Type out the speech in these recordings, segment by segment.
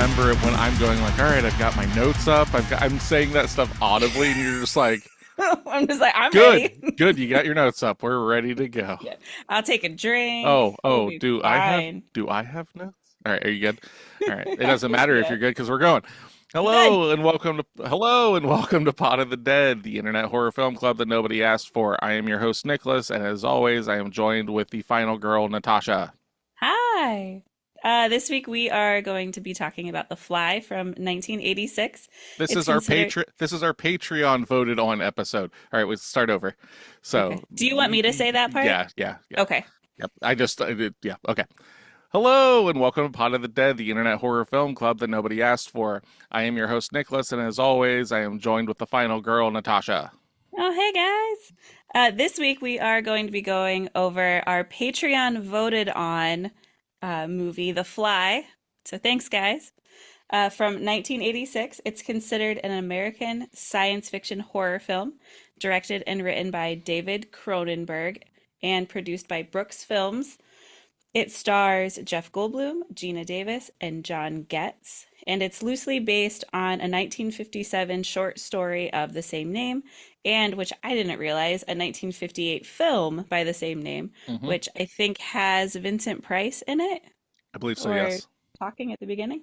remember it when I'm going like, all right, I've got my notes up. I'm saying that stuff audibly, and you're just like, I'm just like, I'm good, ready. good. You got your notes up. We're ready to go. Yeah. I'll take a drink. We'll Oh. be Do fine. I have notes? All right. Are you good? All right. It doesn't matter if Yeah. you're good because we're going. I'm good. Hello and welcome to Pot of the Dead, the internet horror film club that nobody asked for. I am your host Nicholas, and as always, I am joined with the final girl, Natasha. Hi. This week we are going to be talking about The Fly from 1986. It's considered. This is our Patreon voted on episode. All right, let's start over. So, Okay. Do you want me to say that part? yeah. Okay. Yep. I did, yeah. Okay. Hello and welcome to Pot of the Dead, the internet horror film club that nobody asked for. I am your host Nicholas, and as always, I am joined with the final girl, Natasha. Oh, hey guys. This week we are going to be going over our Patreon voted on movie, The Fly. So thanks, guys. From 1986, it's considered an American science fiction horror film, directed and written by David Cronenberg and produced by Brooks Films. It stars Jeff Goldblum, Gina Davis, and John Getz, and it's loosely based on a 1957 short story of the same name, and which I didn't realize, a 1958 film by the same name, Hmm. which I think has Vincent Price in it, I believe so, or yes. talking at the beginning.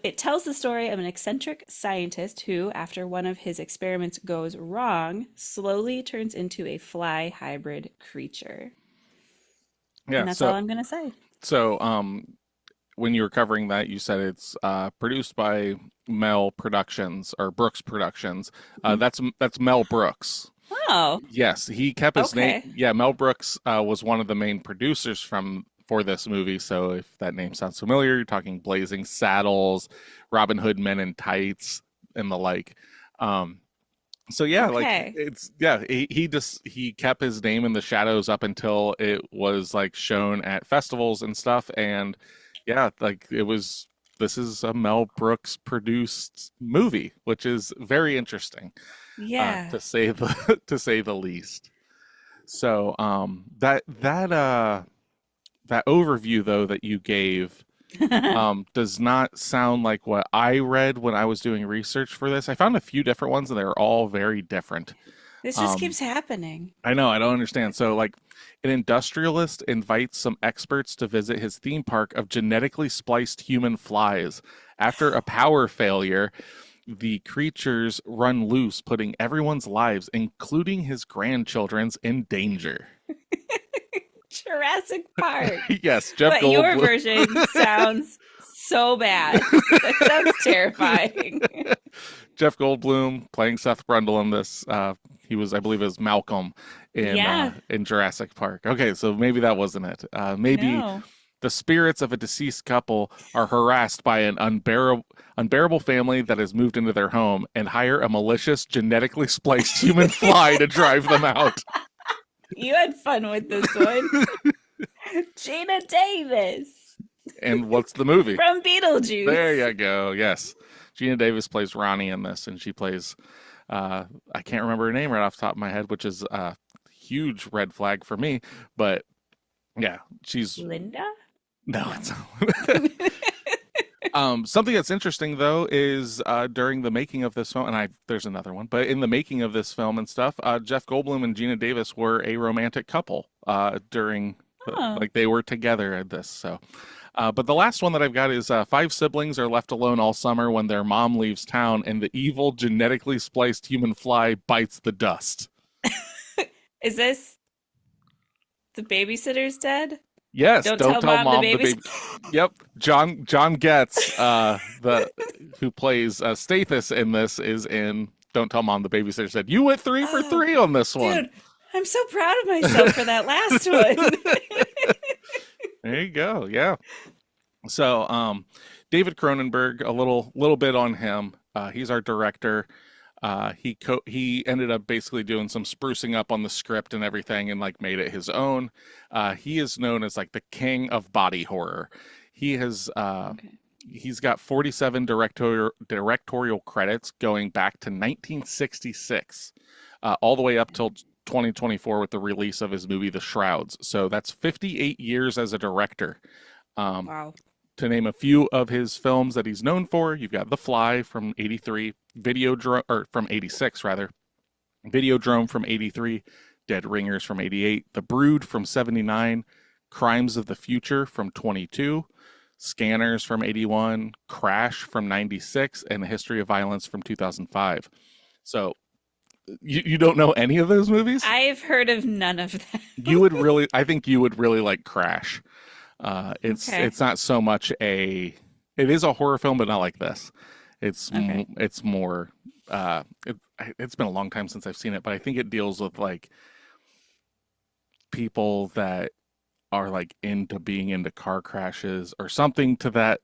It tells the story of an eccentric scientist who, after one of his experiments goes wrong, slowly turns into a fly hybrid creature. And Yeah, that's all I'm going to say. so when you were covering that, you said it's produced by Mel Productions or Brooks Productions. That's Mel Brooks. Oh, Yes, he kept his name. okay. Yeah, Mel Brooks was one of the main producers for this movie. So if that name sounds familiar, you're talking Blazing Saddles, Robin Hood Men in Tights, and the like. Um, so yeah, like Okay. he kept his name in the shadows up until it was like shown at festivals and stuff. And yeah, like it was. This is a Mel Brooks produced movie, which is very interesting, Yeah. to say the to say the least. So that overview though that you gave does not sound like what I read when I was doing research for this. I found a few different ones and they're all very different. This just Um, keeps happening. I know, I don't understand. So like an industrialist invites some experts to visit his theme park of genetically spliced human flies. After a power failure, the creatures run loose, putting everyone's lives, including his grandchildren's, in danger. Jurassic Park. Yes, Jeff But your Goldblum. version sounds so bad. That sounds terrifying. Jeff Goldblum playing Seth Brundle in this. He was, I believe, as Malcolm Yeah. in Jurassic Park. Okay, so maybe that wasn't it. Maybe No. the spirits of a deceased couple are harassed by an unbearable family that has moved into their home and hire a malicious, genetically spliced human fly to drive them out. You had fun with this one. Gina Davis And what's the movie? from There Beetlejuice. you go. Yes. Gina Davis plays Ronnie in this, and she plays, I can't remember her name right off the top of my head, which is a huge red flag for me. But yeah, she's, Linda? no, it's not. Something that's interesting though is during the making of this film, and there's another one, but in the making of this film and stuff, Jeff Goldblum and Gina Davis were a romantic couple during, Oh. like they were together at this. So, but the last one that I've got is five siblings are left alone all summer when their mom leaves town, and the evil genetically spliced human fly bites the dust. Is this The Babysitter's Dead? Yes, Don't don't tell tell mom the mom the baby's. baby. Yep, John Getz, the who plays Stathis in this, is in Don't Tell Mom the Babysitter Said. You went three for Oh, three on this one. dude, I'm so proud of myself for that last one. There you go. Yeah. So, David Cronenberg, a little bit on him. He's our director. He ended up basically doing some sprucing up on the script and everything, and like made it his own. He is known as like the king of body horror. He has Okay. he's got 47 directorial credits going back to 1966, all the way up till 2024 with the release of his movie The Shrouds. So that's 58 years as a director. Um, Wow. To name a few of his films that he's known for, you've got The Fly from 83, or from 86 rather, Videodrome from 83, Dead Ringers from 88, The Brood from 79, Crimes of the Future from 22, Scanners from 81, Crash from 96, and The History of Violence from 2005. So you don't know any of those movies? I've heard of none of them. I think you would really like Crash. It's not so much it is a horror film, but not like this. It's more, it's been a long time since I've seen it, but I think it deals with like people that are like into being into car crashes or something to that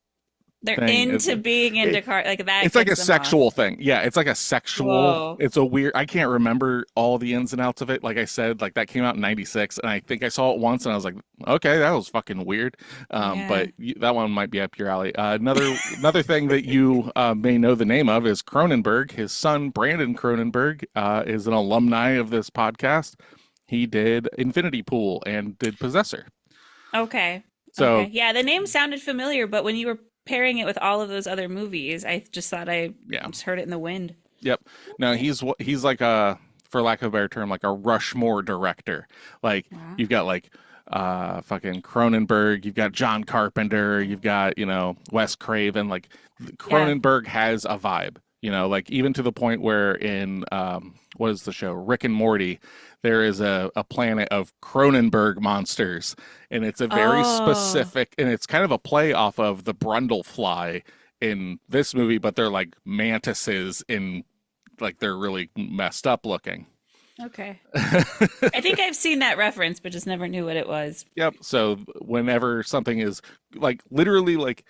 They're thing. into being into car like that. It's like a gets them sexual off. thing. Yeah, it's like a sexual. Whoa. It's a weird. I can't remember all the ins and outs of it. Like I said, like that came out in '96, and I think I saw it once, and I was like, okay, that was fucking weird. Yeah. But that one might be up your alley. Another thing that you may know the name of is Cronenberg. His son Brandon Cronenberg is an alumni of this podcast. He did Infinity Pool and did Possessor. Okay. So okay. Yeah, the name sounded familiar, but when you were pairing it with all of those other movies, I just thought I just heard it in the wind. Yep. No, he's like a, for lack of a better term, like a Rushmore director. Like you've got like fucking Cronenberg, you've got John Carpenter, you've got, Wes Craven. Like Cronenberg has a vibe, like even to the point where in what is the show? Rick and Morty, there is a planet of Cronenberg monsters, and it's a very specific, and it's kind of a play off of the Brundlefly in this movie, but they're like mantises in, like they're really messed up looking. Okay. I think I've seen that reference, but just never knew what it was. Yep. So whenever something is like literally like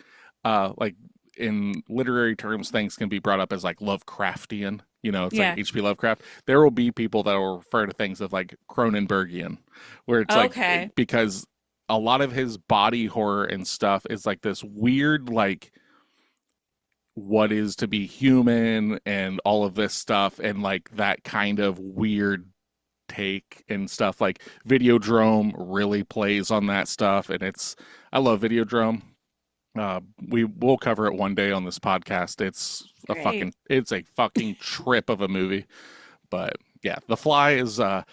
in literary terms, things can be brought up as like Lovecraftian. It's like H.P. Lovecraft. There will be people that will refer to things as like Cronenbergian, where it's like, because a lot of his body horror and stuff is like this weird, like, what is to be human and all of this stuff, and like that kind of weird take and stuff. Like Videodrome really plays on that stuff, and I love Videodrome. We'll cover it one day on this podcast. It's a fucking trip of a movie. But yeah, The Fly is your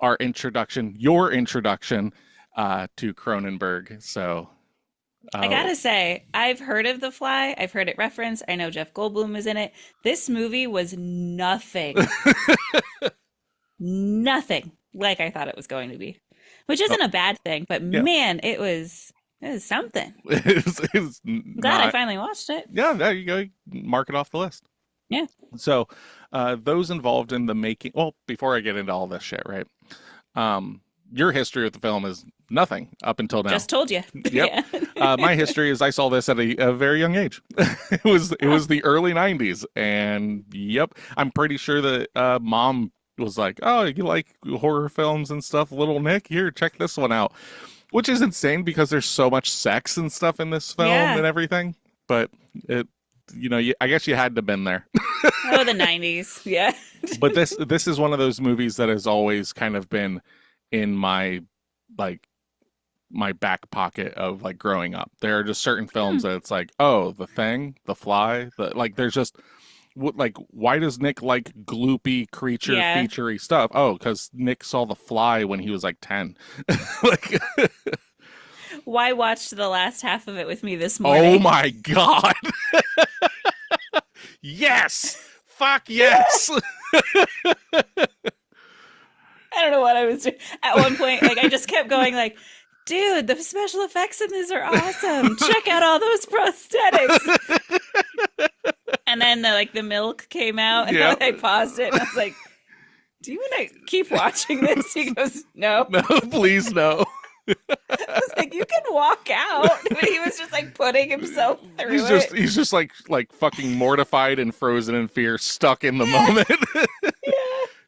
introduction to Cronenberg. So I gotta say, I've heard of The Fly. I've heard it referenced. I know Jeff Goldblum is in it. This movie was nothing, nothing like I thought it was going to be, which isn't a bad thing. But man, it was something. It's glad I finally watched it. Yeah, there you go. Mark it off the list. Yeah. So those involved in the making, well, before I get into all this shit, right? Your history with the film is nothing up until now. Just told you. Yep. My history is I saw this at a very young age. It was the early 90s. And yep, I'm pretty sure that mom was like, oh, you like horror films and stuff, little Nick? Here, check this one out. Which is insane because there's so much sex and stuff in this film and everything. But I guess you had to have been there. Oh, the 90s. Yeah. But this is one of those movies that has always kind of been in my back pocket of like growing up. There are just certain films that it's like, oh, The Thing, The Fly, there's just like, why does Nick like gloopy creature featurey stuff? Oh, because Nick saw The Fly when he was like 10. Like, why watched the last half of it with me this morning? Oh my god. Yes, fuck yes. I don't know what I was doing. At one point, like, I just kept going like, dude, the special effects in this are awesome. Check out all those prosthetics. And then the milk came out, and I paused it, and I was like, do you want to keep watching this? He goes, no. No, please no. I was like, you can walk out. But he was just like putting himself through it. He's just like fucking mortified and frozen in fear, stuck in the moment. Yeah.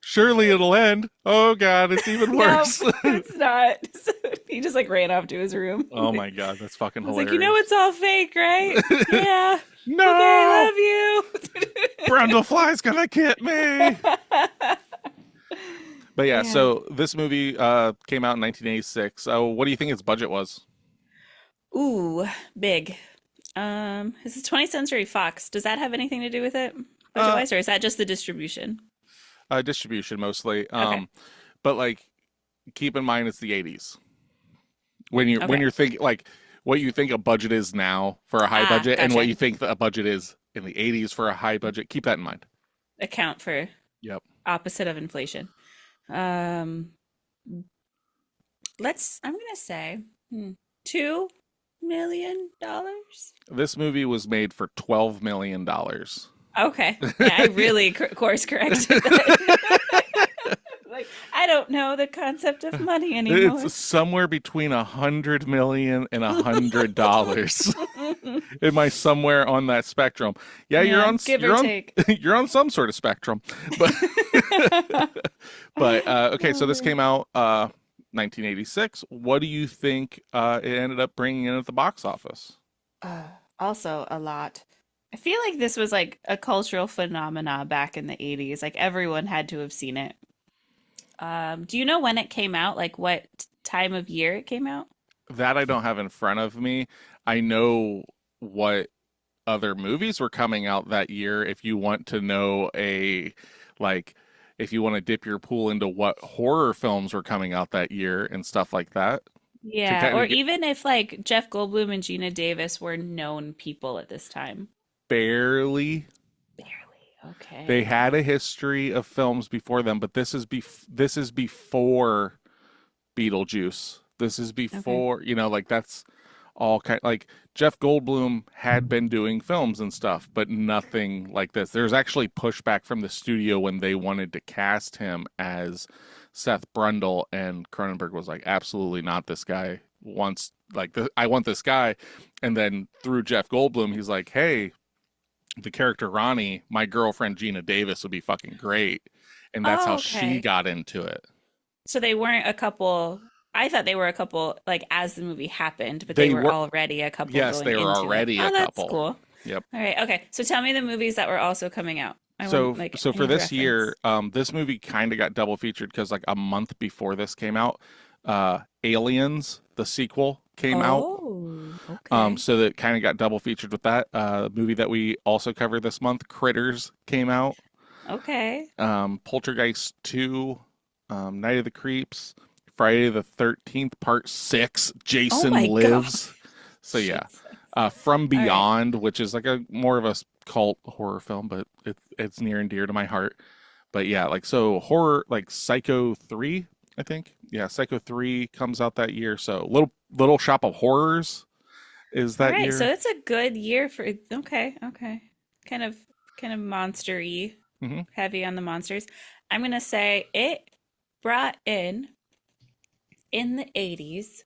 Surely it'll end. Oh god, it's even worse. No, it's not. So he just like ran off to his room. Oh my god, that's fucking hilarious. Like, it's all fake, right? Yeah. No. Okay, I love you. Brundlefly's gonna get me. But yeah, so this movie came out in 1986. What do you think its budget was? Ooh, big. This is 20th Century Fox. Does that have anything to do with it, Uh, budget-wise, or is that just the distribution? Distribution mostly. Okay. But like keep in mind it's the 80s. When Okay. you're thinking like what you think a budget is now for a high Ah, budget and what gotcha. you think that a budget is in the 80s for a high budget, keep that in mind. Account for Yep. opposite of inflation. Um, I'm gonna say $2 million. This movie was made for $12 million. Okay. Yeah, I really course corrected that. Like, I don't know the concept of money anymore. It's somewhere between 100 million and $100. Am I somewhere on that spectrum? Yeah, Yeah, give or take. you're on some sort of spectrum. But okay, so this came out 1986. What do you think it ended up bringing in at the box office? Uh, Also, a lot. I feel like this was like a cultural phenomena back in the 80s. Like everyone had to have seen it. Do you know when it came out? Like what time of year it came out? That I don't have in front of me. I know what other movies were coming out that year. If you want to know like, if you want to dip your pool into what horror films were coming out that year and stuff like that, to Yeah, kind or of get even if like Jeff Goldblum and Gina Davis were known people at this time. barely. Barely. They Okay. had a history of films before them, but this is before Beetlejuice. This is Okay. before, like that's all kind like Jeff Goldblum had been doing films and stuff, but nothing like this. There's actually pushback from the studio when they wanted to cast him as Seth Brundle, and Cronenberg was like, absolutely not. This guy wants I want this guy. And then through Jeff Goldblum, he's like, hey, the character Ronnie, my girlfriend Gina Davis would be fucking great. And that's how Oh, she okay. got into it. So they weren't a couple. I thought they were a couple like as the movie happened, but they They were were, already a couple yes, going they were into it. already a Oh, that's couple. cool. Yep. All right. Okay. So tell me the movies that were also coming out. I want like So I for need this year, reference. this movie kind of got double featured because like a month before this came out, Aliens, the sequel, came out. Oh, okay. So that kind of got double featured with that. Movie that we also covered this month, Critters, came out. Okay. Poltergeist 2, Night of the Creeps, Friday the 13th, Part 6, Oh Jason my God. Lives. So yeah, Jesus. From All right. Beyond, which is like a more of a cult horror film, but it's near and dear to my heart. But yeah, like so horror, like Psycho 3, I think. Yeah, Psycho 3 comes out that year. So Little Shop of Horrors is All that right. So year. it's a good year for okay, okay. Kind of kind of monster-y, Hmm. heavy on the monsters. I'm gonna say it brought in the 80s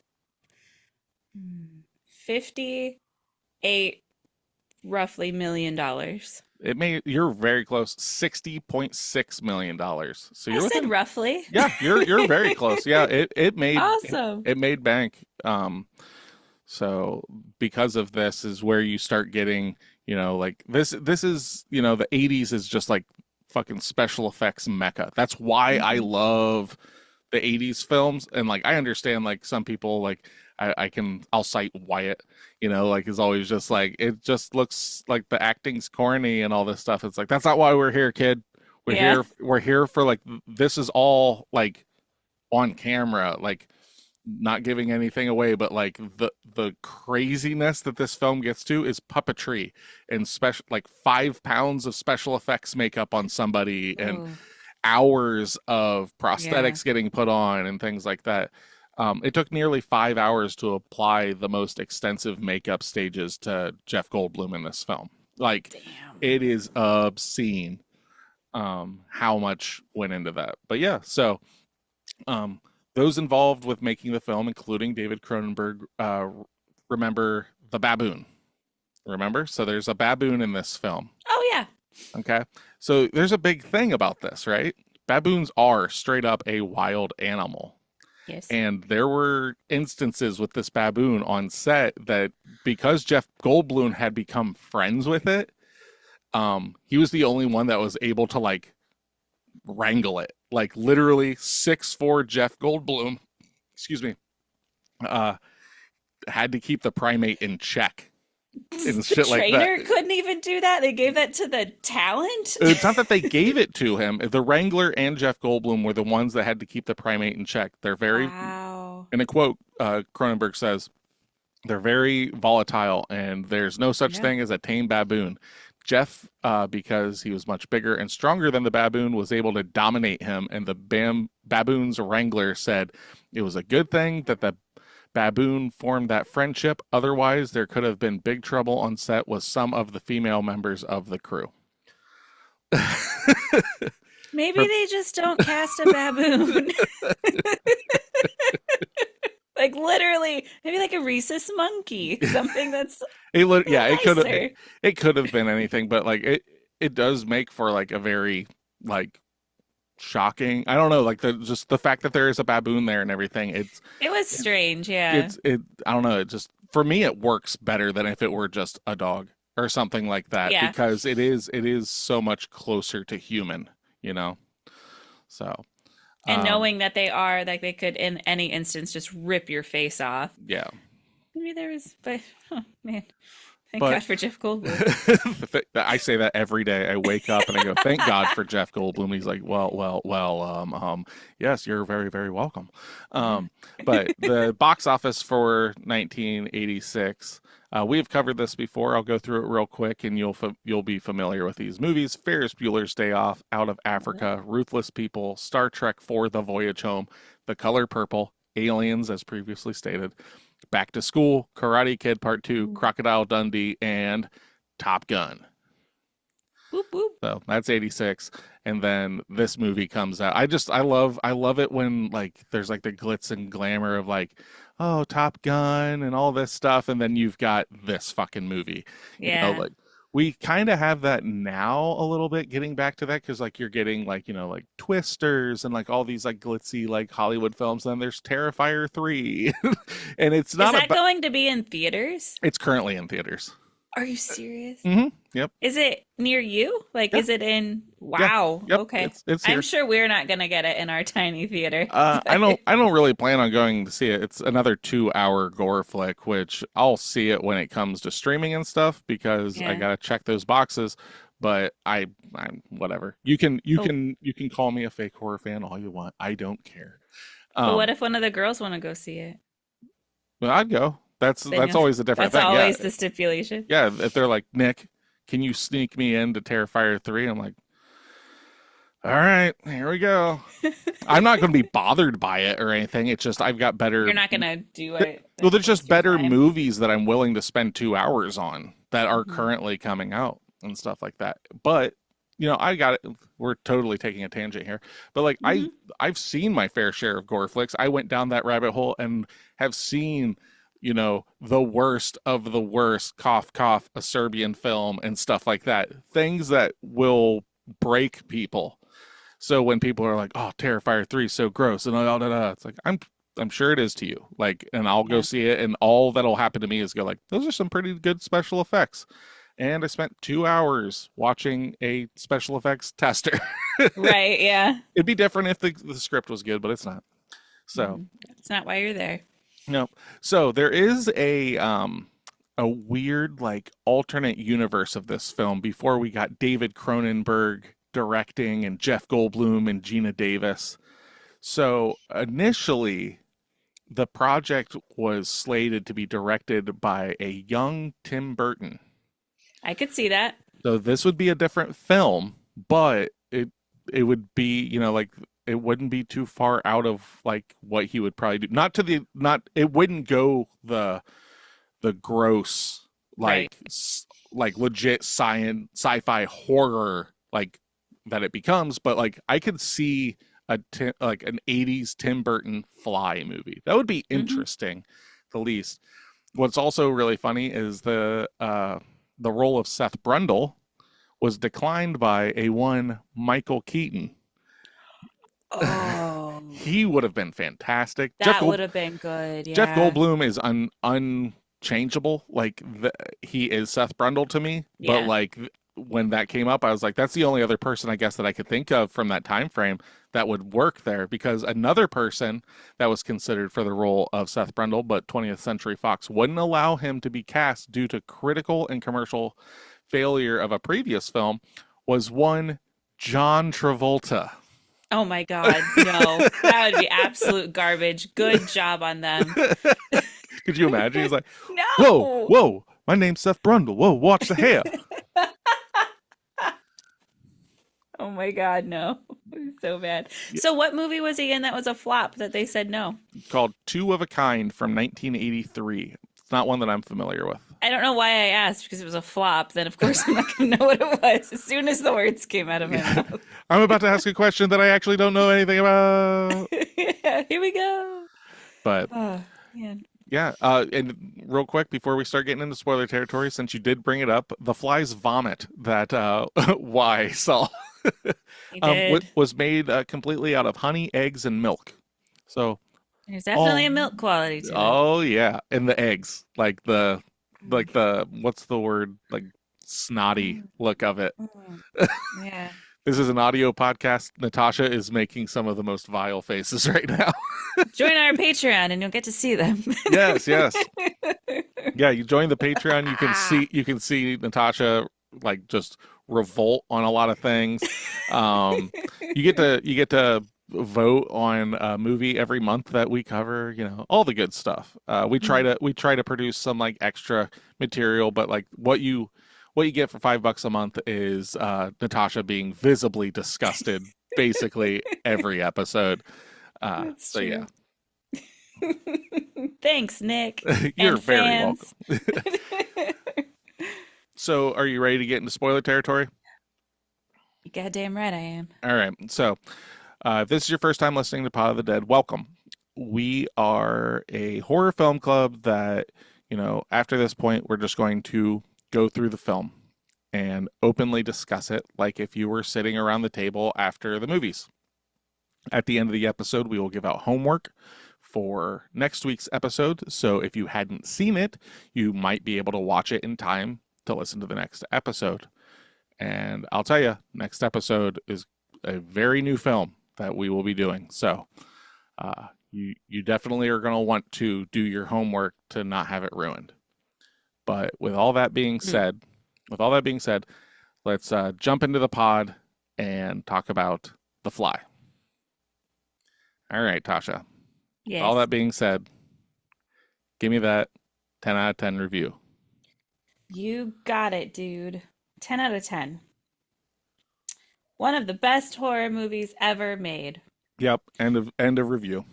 58 roughly $1 million. You're very close, $60.6 million. So I you're said within. roughly. Yeah, you're very close. Yeah, Awesome. it made bank. So because of this is where you start getting, like this is, the 80s is just like fucking special effects mecca. That's why I Mhm. love the 80s films. And like I understand like some people like I'll cite Wyatt, like is always just like it just looks like the acting's corny and all this stuff. It's like that's not why we're here, kid. Yeah. We're here for like this is all like on camera, like not giving anything away, but like the craziness that this film gets to is puppetry and special like 5 pounds of special effects makeup on somebody and Oh, hours of yeah. prosthetics getting put on and things like that. It took nearly 5 hours to apply the most extensive makeup stages to Jeff Goldblum in this film. Like, Damn. it is obscene how much went into that. But yeah, so um, those involved with making the film, including David Cronenberg, remember the baboon. Remember? So there's a baboon in this film. Oh yeah. Okay. So there's a big thing about this, right? Baboons are straight up a wild animal. Yes. And there were instances with this baboon on set that because Jeff Goldblum had become friends with it, he was the only one that was able to like wrangle it. Like literally 6'4" Jeff Goldblum, excuse me, uh, had to keep the primate in check and The shit like that. trainer couldn't even do that. They gave that to the talent. It's not that they gave it to him. The Wrangler and Jeff Goldblum were the ones that had to keep the primate in check. They're very, Wow. in a quote, Cronenberg says, they're very volatile, and there's no such Yeah. thing as a tame baboon. Jeff, because he was much bigger and stronger than the baboon, was able to dominate him, and the baboon's wrangler said it was a good thing that the baboon formed that friendship. Otherwise, there could have been big trouble on set with some of the female members of the crew. Maybe they just don't cast a baboon. Like literally, maybe like a rhesus monkey, something that's Yeah, nicer. it could have been anything, but like it does make for like a very like shocking. I don't know, like the fact that there is a baboon there and everything. It was strange, yeah. I don't know. It just for me it works better than if it were just a dog or something like that Yeah. because it is so much closer to human, you know. So And um, knowing that they are, like they could in any instance just rip your face off. yeah, Maybe there was, but oh man, thank but God for Jeff Goldblum. I say that every day. I wake up and I go, "Thank God for Jeff Goldblum." He's like, yes, you're very, very welcome." But the box office for 1986, we've covered this before. I'll go through it real quick, and you'll be familiar with these movies: Ferris Bueller's Day Off, Out of Africa, Ruthless People, Star Trek IV: The Voyage Home, The Color Purple, Aliens, as previously stated, Back to School, Karate Kid Part 2, Crocodile Dundee, and Top Gun. Whoop whoop. So that's 86. And then this movie comes out. I love it when like there's like the glitz and glamour of like, oh, Top Gun and all this stuff. And then you've got this fucking movie. Yeah. Like we kind of have that now a little bit, getting back to that, because like you're getting like, like Twisters and like all these like glitzy like Hollywood films. And then there's Terrifier 3. And it's Is not that going to be in theaters? it's currently in theaters. Are you serious? Yep. Is it near you? Like, Yeah. is it in? Yeah. Wow. Yep. Okay. It's here. I'm sure we're not gonna get it in our tiny theater. I don't really plan on going to see it. It's another 2-hour gore flick, which I'll see it when it comes to streaming and stuff because I Yeah. gotta check those boxes. But I'm whatever. You can call me a fake horror fan all you want. I don't care. But what if one of the girls want to go see it? Well, I'd go. That's Then always a different That's thing. always the stipulation. Yeah. If they're like, Nick, can you sneak me into Terrifier 3? I'm like, all right, here we go. I'm not going to be bothered by it or anything. It's just I've got better. You're not gonna do it. Well, there's just better time. movies that I'm willing to spend 2 hours on that are currently coming out and stuff like that. But I got it. We're totally taking a tangent here, but like I've seen my fair share of gore flicks. I went down that rabbit hole and have seen the worst of the worst, cough cough, a Serbian film and stuff like that. Things that will break people. So when people are like, "Oh, Terrifier 3 is so gross," and it's like I'm sure it is to you. Like, and I'll go see it, and all that'll happen to me is go like, "Those are some pretty good special effects." And I spent 2 hours watching a special effects tester. Right, yeah. It'd be different if the script was good, but it's not. So That's not why you're there. no. So there is a weird like alternate universe of this film before we got David Cronenberg directing and Jeff Goldblum and Gina Davis. So initially the project was slated to be directed by a young Tim Burton. I could see that. So this would be a different film, but it would be, like it wouldn't be too far out of like what he would probably do. It wouldn't go the gross like like legit sci-fi horror like that it becomes, but like I could see like an 80s Tim Burton Fly movie. That would be interesting, the least. What's also really funny is the role of Seth Brundle was declined by a one Michael Keaton. Oh, He would have been fantastic. that would have been good. Yeah. Jeff Goldblum is unchangeable. Like he is Seth Brundle to me, but Yeah. like when that came up, I was like, that's the only other person I guess that I could think of from that time frame that would work there, because another person that was considered for the role of Seth Brundle, but 20th Century Fox wouldn't allow him to be cast due to critical and commercial failure of a previous film, was one John Travolta. Oh my God, no. That would be absolute garbage. Good job on them. Could you imagine? He's like, whoa, No. whoa, my name's Seth Brundle. Whoa, watch the hair. Oh my God, no. So bad. Yeah. So what movie was he in that was a flop that they said no? Called Two of a Kind from 1983. It's not one that I'm familiar with. I don't know why I asked because it was a flop. Then of course I'm not going to know what it was as soon as the words came out of my mouth. I'm about to ask a question that I actually don't know anything about. Yeah, here we go. But Oh, man. yeah, and real quick before we start getting into spoiler territory, since you did bring it up, the fly's vomit that Y saw He did. was made completely out of honey, eggs, and milk. So, There's definitely oh, a milk quality to it. oh yeah, and the eggs, like the what's the word, like snotty look of it. Mm. Yeah. This is an audio podcast. Natasha is making some of the most vile faces right now. Join our Patreon and you'll get to see them. Yes, yes. Yeah, you join the Patreon, you can see Natasha like just revolt on a lot of things. You get to vote on a movie every month that we cover, all the good stuff. We try to produce some like extra material, but like what you get for $5 a month is Natasha being visibly disgusted basically every episode. That's So true. yeah. Thanks, Nick. You're and very fans. welcome. So are you ready to get into spoiler territory? You goddamn right I am. All right. So if this is your first time listening to Pod of the Dead, welcome. We are a horror film club that, after this point, we're just going to go through the film and openly discuss it like if you were sitting around the table after the movies. At the end of the episode, we will give out homework for next week's episode. So if you hadn't seen it, you might be able to watch it in time to listen to the next episode. And I'll tell you, next episode is a very new film that we will be doing. So you definitely are going to want to do your homework to not have it ruined. But with all that being said, let's jump into the pod and talk about The Fly. All right, Tasha. Yes. All that being said, give me that 10 out of 10 review. You got it, dude. 10 out of 10. One of the best horror movies ever made. Yep. End of review.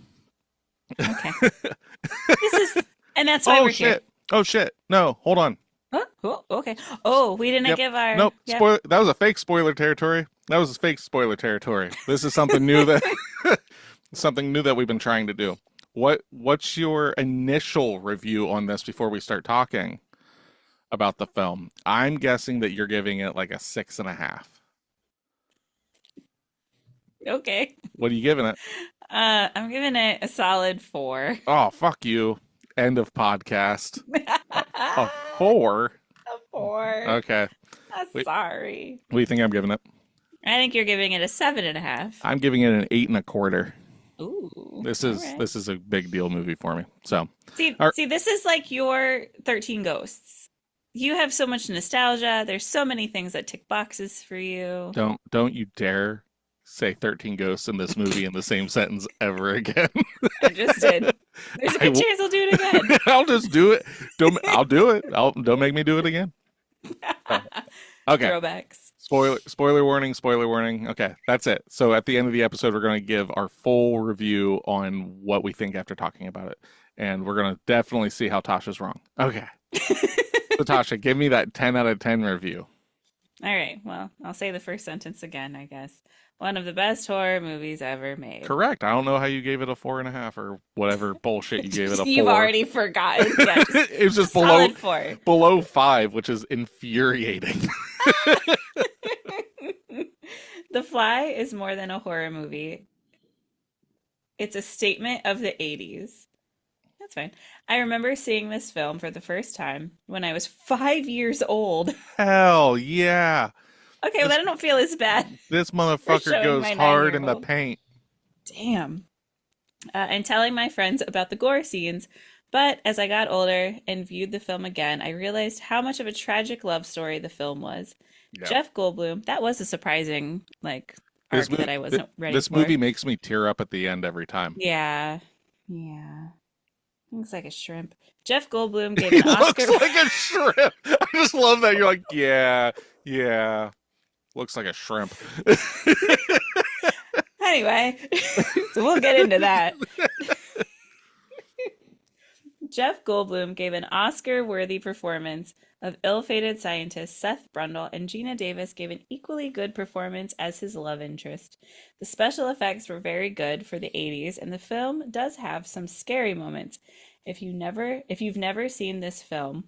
Okay. And that's why Oh we're shit. here. Oh shit. No, hold on. Oh, okay. Oh, we didn't Yep. give our. Nope. Yep. Spoiler. That was a fake spoiler territory. This is something new that we've been trying to do. What's your initial review on this before we start talking about the film? I'm guessing that you're giving it like a 6.5. Okay. What are you giving it? I'm giving it a solid 4. Oh, fuck you. End of podcast. A 4? A 4. Okay. I'm Wait. sorry. What do you think I'm giving it? I think you're giving it a 7.5. I'm giving it an 8.25. Ooh. This all right. is a big deal movie for me. So See, Our- this is like your 13 Ghosts. You have so much nostalgia. There's so many things that tick boxes for you. don't you dare say 13 Ghosts in this movie in the same sentence ever again. I just did. There's a good chance I'll do it again. I'll just do it. I'll do it. Don't make me do it again. Okay. Throwbacks. Spoiler warning. Okay, that's it. So at the end of the episode, we're going to give our full review on what we think after talking about it. And we're going to definitely see how Tasha's wrong. Okay. So Tasha, give me that 10 out of 10 review. All right. Well, I'll say the first sentence again, I guess. One of the best horror movies ever made. Correct. I don't know how you gave it a 4.5 or whatever bullshit you gave it a 4. You've already forgotten. Yeah, It was just solid 4. below 5, which is infuriating. The Fly is more than a horror movie. It's a statement of the 80s. That's fine. I remember seeing this film for the first time when I was 5 years old. Hell yeah. Okay, well, This I don't feel as bad this for motherfucker showing goes my hard nine-year in the old. paint. Damn. And telling my friends about the gore scenes. But as I got older and viewed the film again, I realized how much of a tragic love story the film was. Yeah. Jeff Goldblum, that was a surprising, This arc movie that I wasn't ready this movie for. makes me tear up at the end every time. Yeah. Yeah. Looks like a shrimp. Jeff Goldblum gave He an Oscar. looks like a shrimp. I just love that. You're like, yeah, yeah. Looks like a shrimp. Anyway, so we'll get into that. Jeff Goldblum gave an Oscar worthy performance of ill fated scientist Seth Brundle, and Gina Davis gave an equally good performance as his love interest. The special effects were very good for the 80s, and the film does have some scary moments. If you've never seen this film,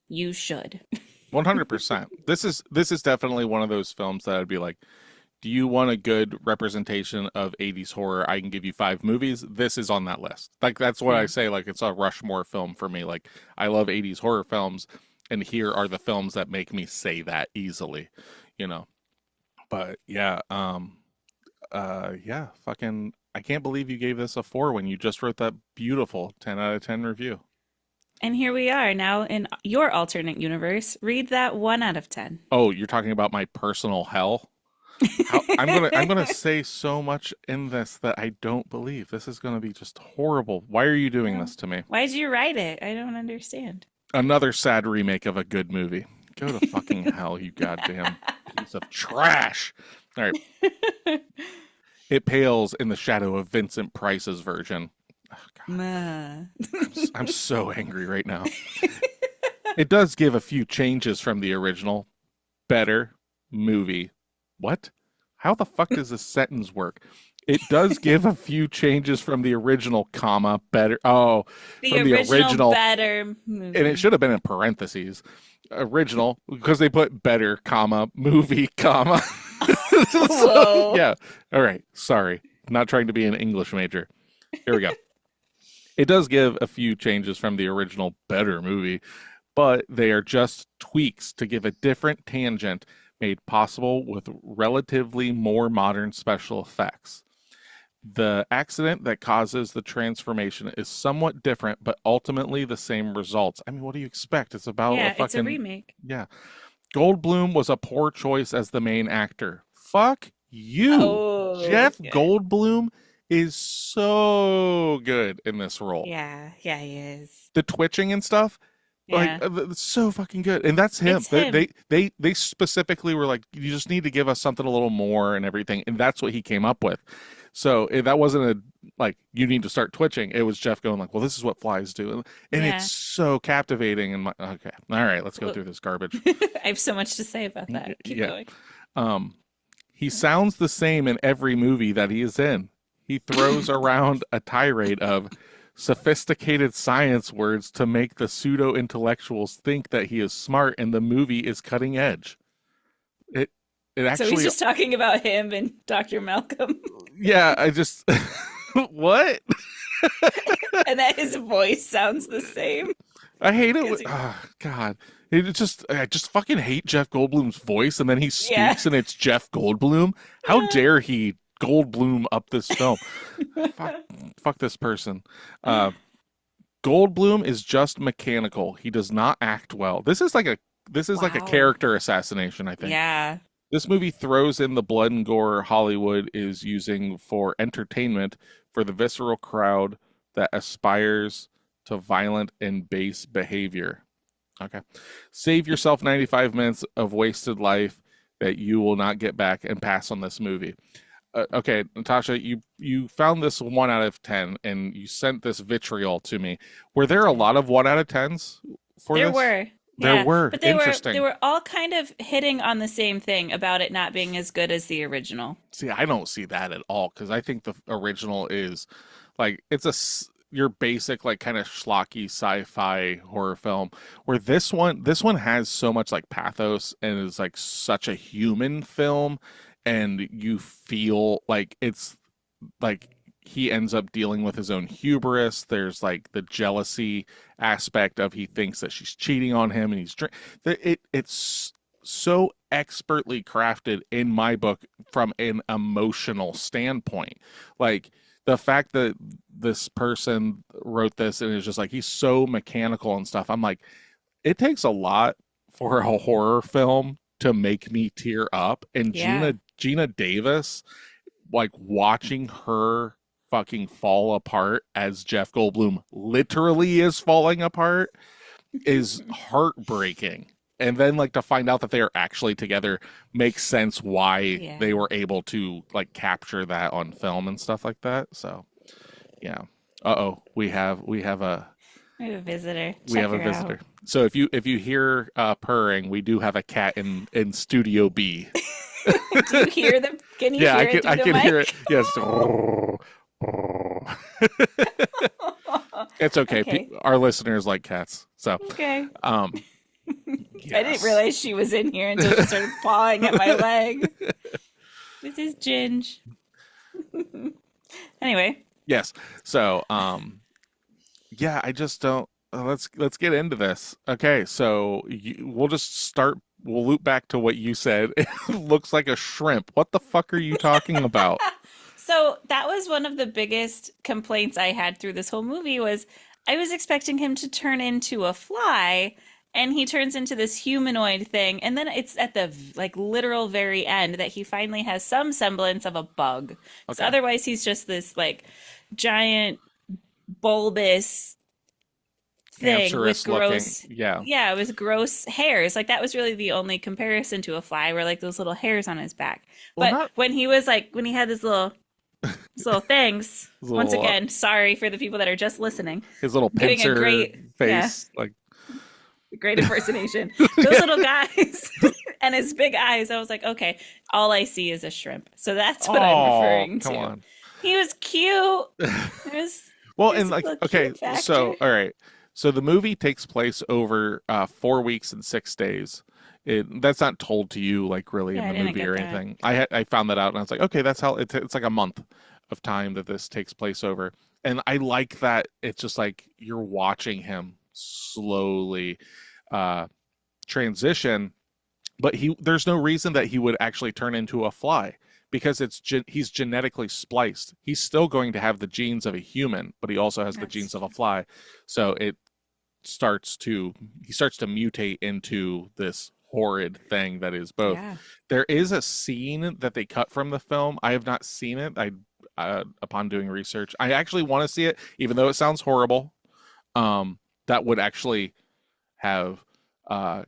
you should. 100%. This is definitely one of those films that I'd be like, do you want a good representation of 80s horror? I can give you 5 movies. This is on that list. Like that's what I Yeah. say, like it's a Rushmore film for me. Like I love 80s horror films, and here are the films that make me say that easily, you know. But yeah, yeah, fucking I can't believe you gave this a 4 when you just wrote that beautiful 10 out of 10 review. And here we are now in your alternate universe. Read that 1 out of 10. Oh, you're talking about my personal hell? I'm gonna say so much in this that I don't believe. This is gonna be just horrible. Why are you doing Well, this to me? why'd you write it? I don't understand. Another sad remake of a good movie. Go to fucking hell, you goddamn piece of trash. All right. It pales in the shadow of Vincent Price's version. Oh, God, Ma. I'm so angry right now. It does give a few changes from the original. Better movie. What? How the fuck does this sentence work? It does give a few changes from the original, comma, better. Oh, The from the original original. better And it movie. should have been in parentheses. Original, because they put better, comma, movie, comma. So, Whoa. yeah. All right. Sorry. Not trying to be an English major. Here we go. It does give a few changes from the original better movie, but they are just tweaks to give a different tangent made possible with relatively more modern special effects. The accident that causes the transformation is somewhat different, but ultimately the same results. I mean, what do you expect? It's about a Yeah, it's a fucking, remake. yeah. Goldblum was a poor choice as the main actor. Fuck you. Oh, Jeff good. Goldblum is so good in this role. Yeah, yeah, he is. The twitching and stuff, like Yeah, it's so fucking good, and that's him. it's him. They specifically were like, you just need to give us something a little more and everything, and that's what he came up with. So that wasn't a like you need to start twitching. It was Jeff going like, well, this is what flies do, and it's Yeah. so captivating. And okay, all right, let's go Well, through this garbage. I have so much to say about that. Keep Yeah, going. he sounds the same in every movie that he is in. He throws around a tirade of sophisticated science words to make the pseudo intellectuals think that he is smart and the movie is cutting edge. It it So he's actually, just talking about him and Dr. Malcolm, yeah, I just what? and that his voice sounds the same. I hate it. Because he, Oh, God. I just fucking hate Jeff Goldblum's voice, and then he yeah. speaks, and it's Jeff Goldblum. How dare he Goldblum up this film? Fuck, fuck this person. Uh, Goldblum is just mechanical. He does not act well. This is like a Wow. character assassination, I think. Yeah. This movie throws in the blood and gore Hollywood is using for entertainment for the visceral crowd that aspires to violent and base behavior. Okay. Save yourself 95 minutes of wasted life that you will not get back and pass on this movie. Okay, Natasha, you found this 1 out of 10 and you sent this vitriol to me. Were there a lot of 1 out of 10s for There this? were. There Yeah. were. But they Interesting. were all kind of hitting on the same thing about it not being as good as the original. See, I don't see that at all because I think the original is like your basic like kind of schlocky sci-fi horror film. Where this one has so much like pathos and is like such a human film, and you feel like it's like he ends up dealing with his own hubris. There's like the jealousy aspect of he thinks that she's cheating on him and it's so expertly crafted in my book from an emotional standpoint. Like the fact that this person wrote this and is just like he's so mechanical and stuff. I'm like, it takes a lot for a horror film to make me tear up. And Yeah. Gina Davis, like watching her fucking fall apart as Jeff Goldblum literally is falling apart is heartbreaking. And then like to find out that they are actually together makes sense why Yeah. they were able to like capture that on film and stuff like that. So yeah. Uh-oh, we have a We have a visitor. we Check have a her out. visitor. So if you hear purring, we do have a cat in Studio B. Do you hear them? Can you Yeah, hear it through I the can mic? hear it. Yes. It's okay. Okay. Our listeners like cats. So, Okay. um, I didn't yes. realize she was in here until she started pawing at my leg. This is Ginge. Anyway, Yes. So, yeah, I just don't. Let's get into this. Okay, so we'll just start. We'll loop back to what you said. It looks like a shrimp. What the fuck are you talking about? so that was one of the biggest complaints I had through this whole movie was I was expecting him to turn into a fly and he turns into this humanoid thing and then it's at the like literal very end that he finally has some semblance of a bug. Because Okay. otherwise he's just this like giant bulbous thing with Cancerous looking. gross Yeah. yeah, with gross hairs. Like that was really the only comparison to a fly were like those little hairs on his back. Well, But not when he was like when he had his little things, his once little again, sorry for the people that are just listening. his little Getting a pincer great face. Like, great impersonation. Those little guys and his big eyes. I was like, okay, all I see is a shrimp. So that's what I'm oh, referring come to. on. He was cute. It was Well, there's and a like, little okay, cute so factor. all right, so the movie takes place over 4 weeks and 6 days. That's not told to you like really in Yeah, I the didn't movie get or that. anything. I found that out and I was like, okay, that's how it's like a month of time that this takes place over, and I like that it's just like you're watching him slowly uh, transition, but there's no reason that he would actually turn into a fly because he's genetically spliced. He's still going to have the genes of a human, but he also has the That's genes of a fly. So he starts to mutate into this horrid thing that is both. yeah. There is a scene that they cut from the film. I have not seen it. Upon doing research, I actually want to see it, even though it sounds horrible. That would actually have uh,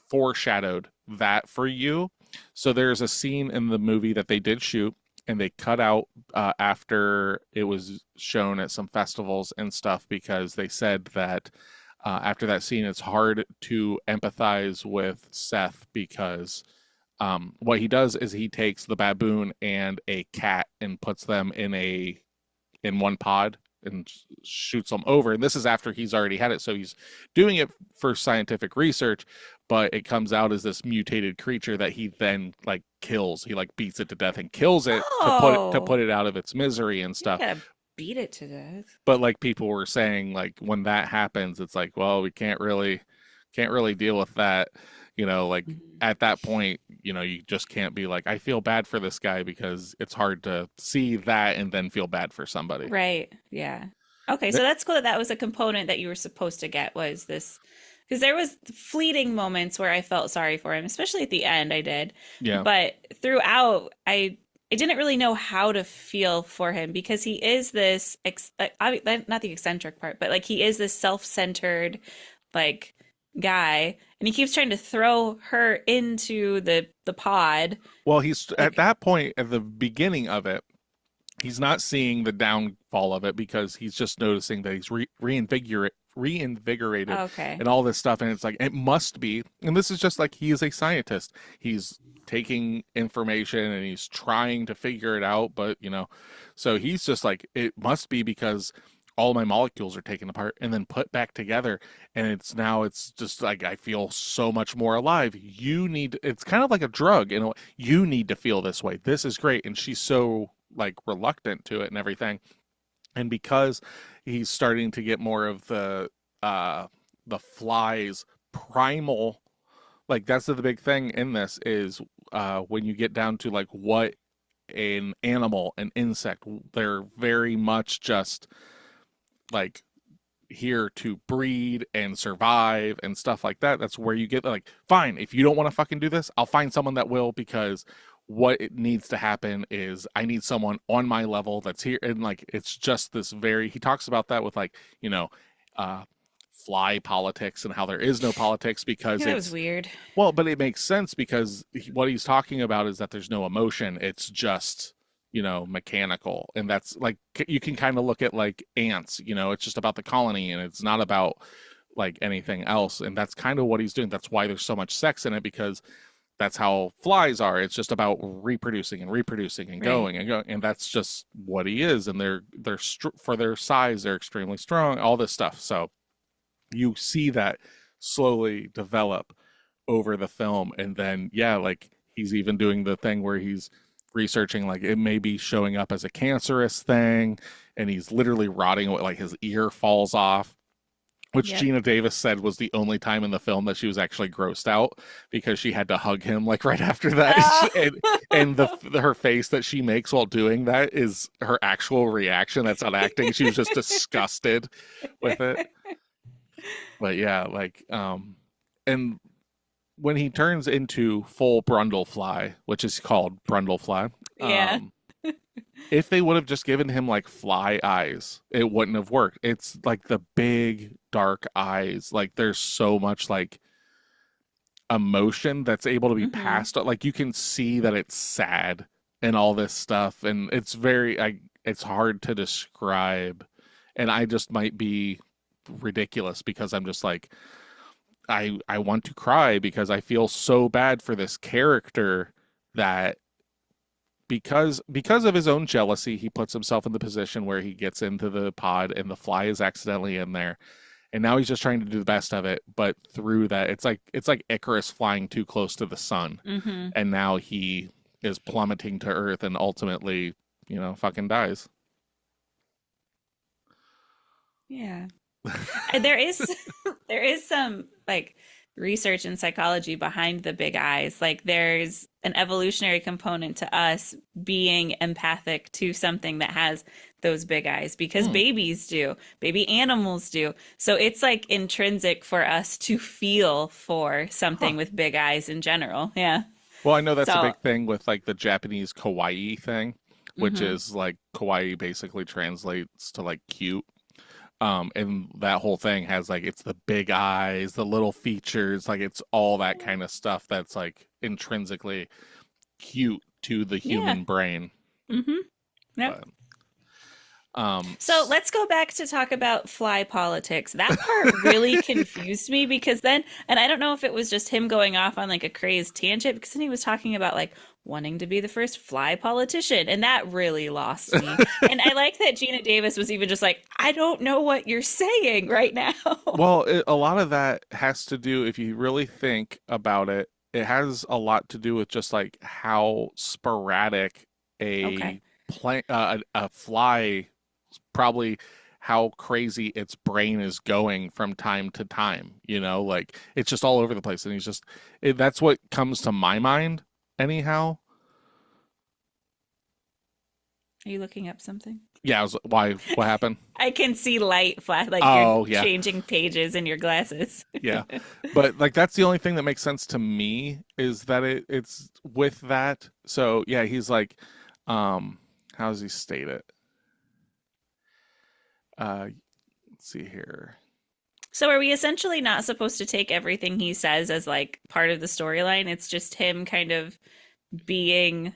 foreshadowed that for you. So there's a scene in the movie that they did shoot and they cut out after it was shown at some festivals and stuff because they said that after that scene it's hard to empathize with Seth because what he does is he takes the baboon and a cat and puts them in one pod and shoots them over. And this is after he's already had it. So he's doing it for scientific research, but it comes out as this mutated creature that he then like kills. He like beats it to death and kills it to Oh, put it out of its misery and you stuff. gotta beat it to death. But like people were saying, like when that happens, it's like, well, we can't really deal with that. Like Mhm. at that point, you just can't be like, I feel bad for this guy because it's hard to see that and then feel bad for somebody. Right. Yeah. Okay, so that's cool that that was a component that you were supposed to get was this because there was fleeting moments where I felt sorry for him, especially at the end I did. Yeah. But throughout I didn't really know how to feel for him because he is this not the eccentric part, but like he is this self-centered like guy and he keeps trying to throw her into the pod. Well, he's at Like, that point at the beginning of it, he's not seeing the downfall of it because he's just noticing that he's reinvigorated okay. and all this stuff. And it's like, it must be. And this is just like he is a scientist. He's taking information and he's trying to figure it out. But, so he's just like, it must be because all my molecules are taken apart and then put back together. And it's just like, I feel so much more alive. It's kind of like a drug. You need to feel this way. This is great. And she's so like reluctant to it and everything. And because he's starting to get more of the fly's primal, like that's the big thing in this is when you get down to like what an animal, an insect, they're very much just like here to breed and survive and stuff like that. That's where you get like, fine, if you don't want to fucking do this, I'll find someone that will, because what it needs to happen is I need someone on my level that's here. And like, it's just this very, he talks about that with like, you know, uh, fly politics and how there is no politics because Yeah, that was it's, weird. well, but it makes sense because what he's talking about is that there's no emotion. It's just, you know, mechanical. And that's like, you can kind of look at like ants, you know, it's just about the colony and it's not about like anything else. And that's kind of what he's doing. That's why there's so much sex in it, because that's how flies are. It's just about reproducing and reproducing and Right. going and going. And that's just what he is. And for their size, they're extremely strong, all this stuff. So you see that slowly develop over the film. And then, yeah, like he's even doing the thing where he's researching, like it may be showing up as a cancerous thing. And he's literally rotting away, like his ear falls off, which Yep. Gina Davis said was the only time in the film that she was actually grossed out because she had to hug him like right after that. Oh. And her face that she makes while doing that is her actual reaction. That's not acting. She was just disgusted with it. But yeah, like and when he turns into full Brundlefly, which is called Brundlefly, Yeah. if they would have just given him like fly eyes, it wouldn't have worked. It's like the big dark eyes. Like there's so much like emotion that's able to be Hmm. passed. Like you can see that it's sad and all this stuff, and it's very it's hard to describe. And I just might be ridiculous because I'm just like I want to cry because I feel so bad for this character that because of his own jealousy, he puts himself in the position where he gets into the pod and the fly is accidentally in there. And now he's just trying to do the best of it, but through that, it's like Icarus flying too close to the sun, Hmm. and now he is plummeting to Earth and ultimately, you know, fucking dies. Yeah. And there is there is some like research in psychology behind the big eyes. Like there's an evolutionary component to us being empathic to something that has those big eyes because Hmm. babies do, baby animals do. So it's like intrinsic for us to feel for Huh. something with big eyes in general. Yeah. Well, I know that's a So, big thing with like the Japanese kawaii thing, which mhm. is like kawaii basically translates to like cute. And that whole thing has like it's the big eyes, the little features, like it's all that kind of stuff that's like intrinsically cute to the Yeah. human brain. Mhm. Yep. But um So let's go back to talk about fly politics. That part really confused me because then, and I don't know if it was just him going off on like a crazed tangent, because then he was talking about like wanting to be the first fly politician, and that really lost me. And I like that Gina Davis was even just like, I don't know what you're saying right now. well, a lot of that has to do, if you really think about it, it has a lot to do with just like how sporadic Okay. a a fly, probably how crazy its brain is going from time to time, you know, like it's just all over the place. And he's just that's what comes to my mind anyhow. Are you looking up something? Yeah, why, what happened? I can see light flash, like you're Oh yeah, changing pages in your glasses. yeah. But like that's the only thing that makes sense to me is that it's with that. So yeah, he's like, how does he state it? Let's see here. So are we essentially not supposed to take everything he says as like part of the storyline? It's just him kind of being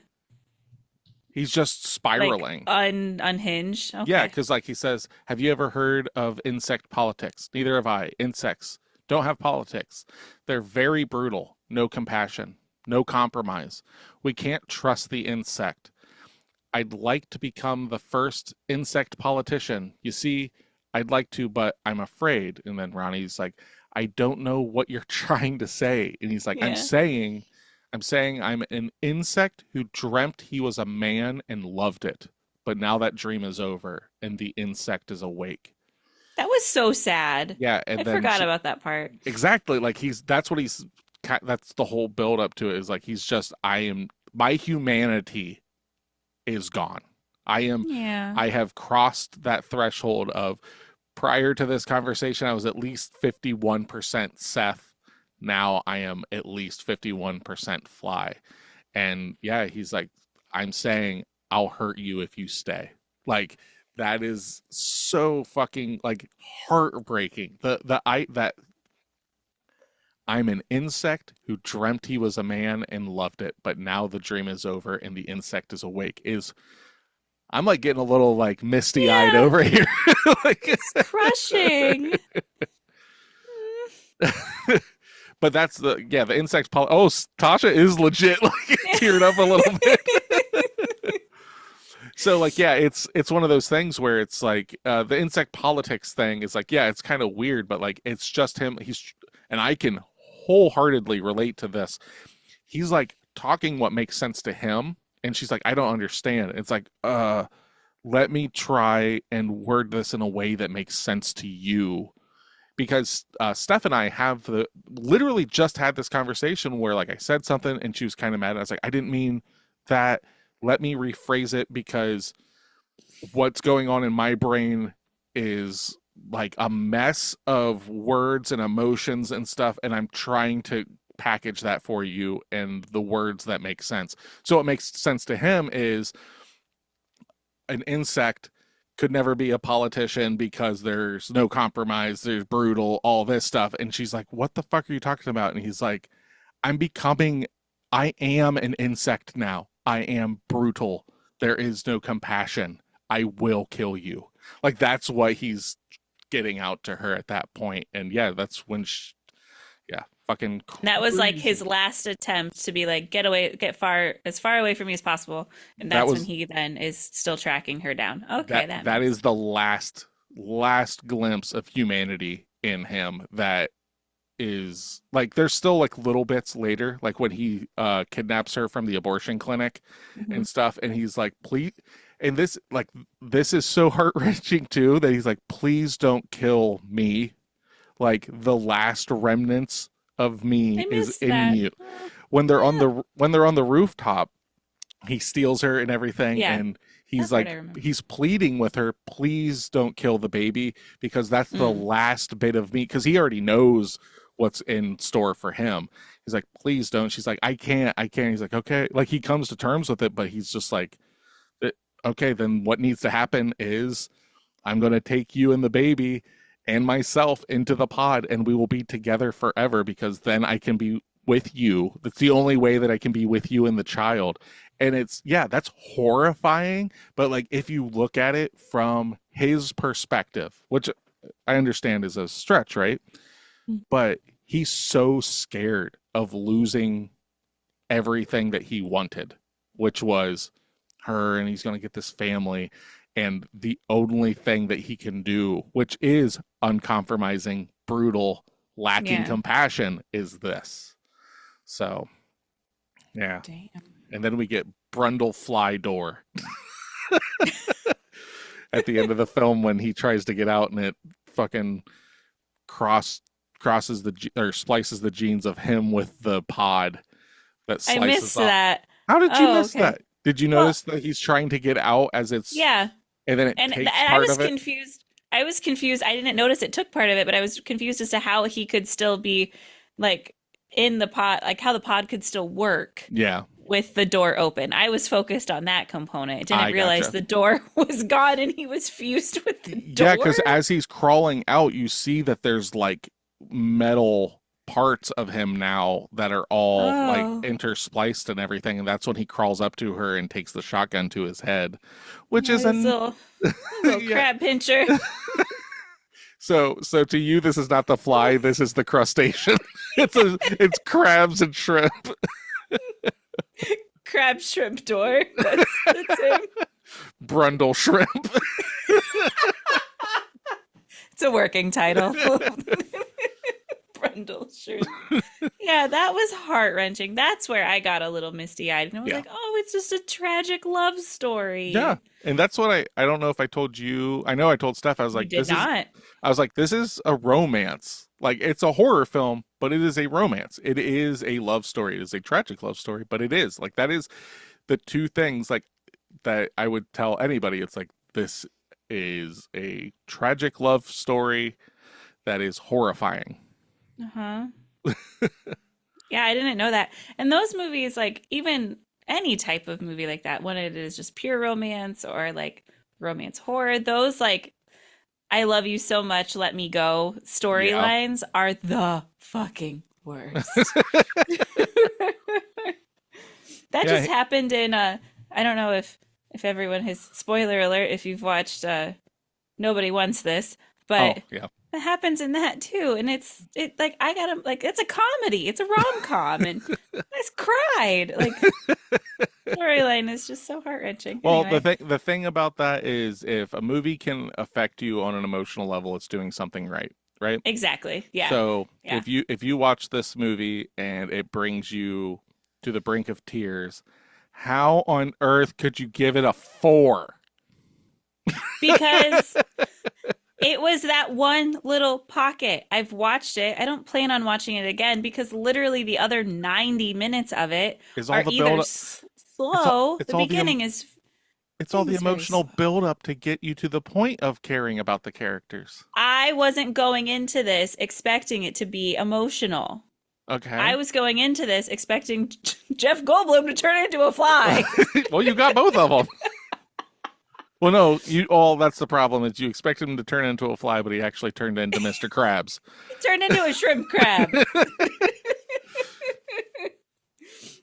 He's just like spiraling. unhinged. Yeah, Okay. because like he says, have you ever heard of insect politics? Neither have I. Insects don't have politics. They're very brutal, no compassion, no compromise. We can't trust the insect. I'd like to become the first insect politician. You see, I'd like to, but I'm afraid. And then Ronnie's like, I don't know what you're trying to say. And he's like, Yeah. I'm saying I'm an insect who dreamt he was a man and loved it. But now that dream is over and the insect is awake. That was so sad. Yeah, and I then forgot about that part. exactly like that's the whole build up to it is like he's just my humanity is gone. Yeah. I have crossed that threshold of prior to this conversation I was at least 51% Seth. Now I am at least 51% Fly. And yeah, he's like, I'm saying I'll hurt you if you stay. Like that is so fucking like heartbreaking. That I'm an insect who dreamt he was a man and loved it, but now the dream is over and the insect is awake. Is I'm like getting a little like misty eyed Yeah, over here. Like, it's crushing. but that's the insect. Oh, Tasha is legit like teared up a little bit. So like yeah, it's one of those things where it's like the insect politics thing is like yeah, it's kind of weird, but like it's just him. And I can wholeheartedly relate to this. He's like talking what makes sense to him, and she's like, I don't understand. It's like let me try and word this in a way that makes sense to you. Because Steph and I have literally just had this conversation where like I said something and she was kind of mad. I was like, I didn't mean that. Let me rephrase it because what's going on in my brain is like a mess of words and emotions and stuff. And I'm trying to package that for you and the words that make sense. So what makes sense to him is an insect could never be a politician because there's no compromise, there's brutal, all this stuff. And she's like, what the fuck are you talking about? And he's like, I am an insect now. I am brutal. There is no compassion. I will kill you. Like that's what he's getting out to her at that point. And yeah, that's when yeah, fucking That was like crazy. his last attempt to be like, get away, as far away from me as possible. And That that's when was he then is still tracking her down. Okay, that that makes is the last glimpse of humanity in him that is like there's still like little bits later like when he kidnaps her from the abortion clinic Mhm. and stuff and he's like please and this is so heart-wrenching too that he's like please don't kill me like the last remnants of me I is missed in that. you Oh, when yeah. they're on the rooftop he steals her and everything Yeah, and that he's part I like remember. he's pleading with her please don't kill the baby because that's the Mm. last bit of me because he already knows what's in store for him. He's like please don't. She's like I can't. He's like okay, like he comes to terms with it but he's just like okay then what needs to happen is I'm going to take you and the baby and myself into the pod and we will be together forever because then I can be with you. That's the only way that I can be with you and the child. And it's, yeah, that's horrifying. But like, if you look at it from his perspective, which I understand is a stretch, right? But he's so scared of losing everything that he wanted, which was her, and he's going to get this family. And the only thing that he can do, which is uncompromising, brutal, lacking Yeah. compassion, is this. So, yeah. Damn. And then we get Brundle Fly Door at the end of the film when he tries to get out and it fucking cross crosses or splices the genes of him with the pod that I slices missed off. that. How did you Oh, miss okay. that? Did you Well, notice that he's trying to get out as it's yeah. and then it And takes I part was of it? confused. I was confused. I didn't notice it took part of it, but I was confused as to how he could still be like in the pod, like how the pod could still work Yeah, with the door open. I was focused on that component. I didn't I realize gotcha. the door was gone and he was fused with the Yeah, door. because as he's crawling out, you see that there's like metal parts of him now that are all like Oh, interspliced and everything, and that's when he crawls up to her and takes the shotgun to his head, which yeah, is this an little yeah. crab pincher, So to you, this is not the fly. This is the crustacean. It's crabs and shrimp. crab shrimp door. That's him. Brundle shrimp. It's a working title. Brundle shrimp. Yeah, Yeah, that was heart-wrenching. That's where I got a little misty-eyed. And I was Yeah. like, oh, it's just a tragic love Yeah. story. And that's what I don't know if I told you. I know I told Steph, I was You like, did not. this is a romance. Like, it's a horror film, but it is a romance. It is a love story. It is a tragic love story, but it is. Like, that is the two things, like, that I would tell anybody. It's like, this is a tragic love story that is horrifying. Uh-huh. Yeah, I didn't know that. And those movies, like even any type of movie like that, when it is just pure romance or like romance horror, those like I love you so much, let me go Yeah. storylines are the fucking worst. That Yeah. just happened in I don't know if everyone has spoiler alert if you've watched Nobody Wants This, Oh, but yeah. that happens in that too. And it like I gotta like it's a comedy. It's a rom-com and I just cried. Like storyline is just so heart-wrenching. Well, Anyway. the thing about that is if a movie can affect you on an emotional level, it's doing something right, right? Exactly. Yeah. So Yeah. if you watch this movie and it brings you to the brink of tears, how on earth could you give it a 4? Because it was that one little pocket. I've watched it. I don't plan on watching it again because literally the other 90 minutes of it Is all are the either build up slow. it's The all the beginning is it's all the very emotional slow. build up to get you to the point of caring about the characters. I wasn't going into this expecting it to be emotional. I Okay. was going into this expecting Jeff Goldblum to turn into a fly. Well, you got both of them. Well, no, you all that's the problem is you expect him to turn into a fly, but he actually turned into Mr. Krabs. He turned into a shrimp crab.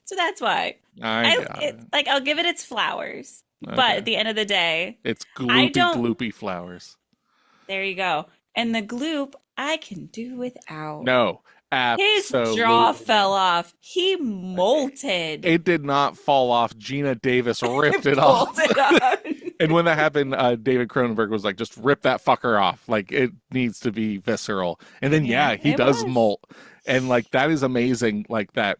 So that's why. I got it. It's like I'll give it its flowers. But Okay. at the end of the day, It's I gloopy don't gloopy flowers. there you go. And the gloop I can do without. No, His jaw absolutely. fell off. He molted. It did not fall off. Gina Davis ripped it Pulled off. it off. And when that happened, David Cronenberg was like, just rip that fucker off. Like, it needs to be visceral. And then, Yeah, yeah, he it does was. molt. And, like, that is amazing. Like, that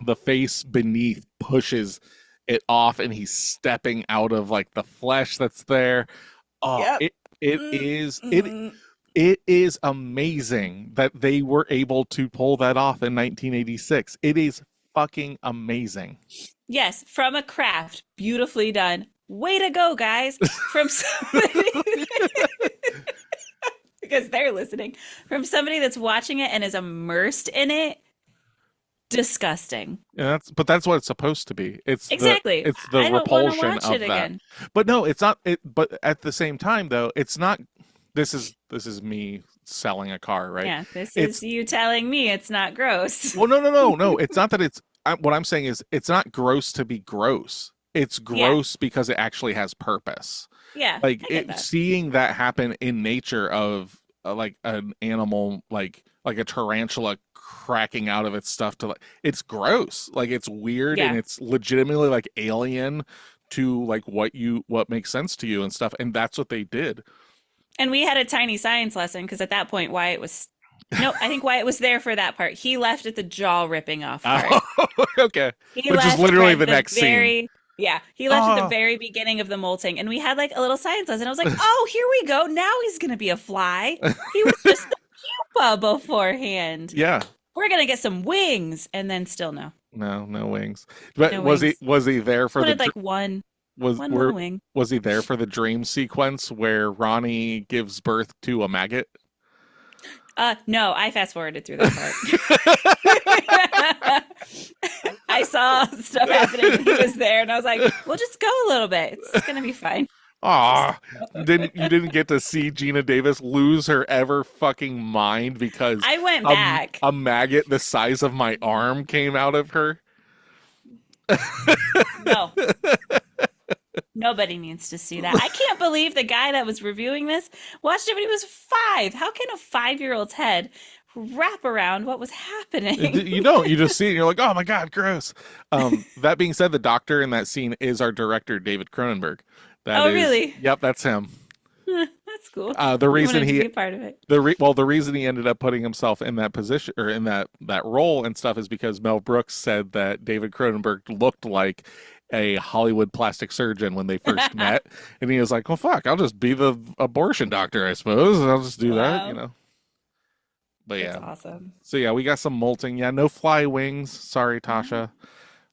the face beneath pushes it off and he's stepping out of, like, the flesh that's there. Oh, Yep. it Mm, is, mm. it is amazing that they were able to pull that off in 1986. It is fucking amazing. Yes, from a craft. Beautifully done. Way to go, guys. From somebody because they're listening. From somebody that's watching it and is immersed in it. Disgusting. Yeah, that's what it's supposed to be. Exactly. It's the I don't want to repulsion watch of it that. again. But no, it's not it but at the same time though, it's not this is me selling a car, right? Yeah, this It's is you telling me it's not gross. well no. It's not that what I'm saying is it's not gross to be gross. It's Yeah, gross because it actually has purpose. yeah, Like I get it that. seeing that happen in nature of like an animal like a tarantula cracking out of its stuff to like it's gross, like it's weird and Yeah. it's legitimately like alien to like what makes sense to you and stuff, and that's what they did. And we had a tiny science lesson because at that point Wyatt was no, I think Wyatt was there for that part. He left at the jaw ripping off part. Oh, okay, He which is left literally right the at the next scene. very yeah, he left at the Oh, very beginning of the molting, and we had like a little science lesson. I was like, "Oh, here we go. Now he's gonna be a fly. He was just the pupa beforehand. yeah, We're gonna get some wings, and then still no, no wings, but no was he wings. was he there for the Wanted like one, was one were little wing. was he there for the dream sequence where Ronnie gives birth to a maggot? No, I fast forwarded through that part. I saw stuff happening and he was there and I was like, we'll just go a little bit. It's gonna be fine. Ah, you didn't get to see Gina Davis lose her ever fucking mind because I went back. a maggot the size of my arm came out of her. No. Nobody needs to see that. I can't believe the guy that was reviewing this watched it when he was 5. How can a 5-year-old's head wrap around what was happening? You don't. You just see it and you're like, oh my God, gross. That being said, the doctor in that scene is our director, David Cronenberg. That Oh, is, really? yep, that's him. That's That's cool. The You reason wanted to be he a part of it. the reason he ended up putting himself in that position or in that role and stuff is because Mel Brooks said that David Cronenberg looked like a Hollywood plastic surgeon when they first met, and he was like, "Well, fuck, I'll just be the abortion doctor, I suppose, and I'll just do that, you Wow. know." But That's yeah, awesome. so yeah, we got some molting. Yeah, no fly wings. Sorry, Mhm. Tasha.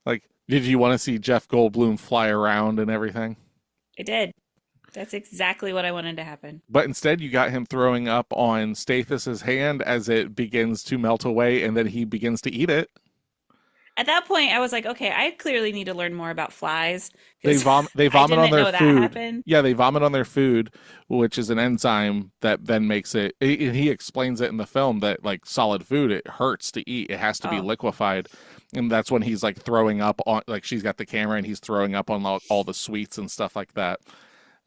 Like, did you want to see Jeff Goldblum fly around and everything? I did. That's exactly what I wanted to happen. But instead, you got him throwing up on Stathis's hand as it begins to melt away, and then he begins to eat it. At that point, I was like, okay, I clearly need to learn more about flies They because they I vomit on didn't their know that food. happened. Yeah, they vomit on their food, which is an enzyme that then makes it. And he explains it in the film that like solid food, it hurts to eat. It has to be Oh, liquefied, and that's when he's like throwing up on. Like she's got the camera and he's throwing up on all the sweets and stuff like that.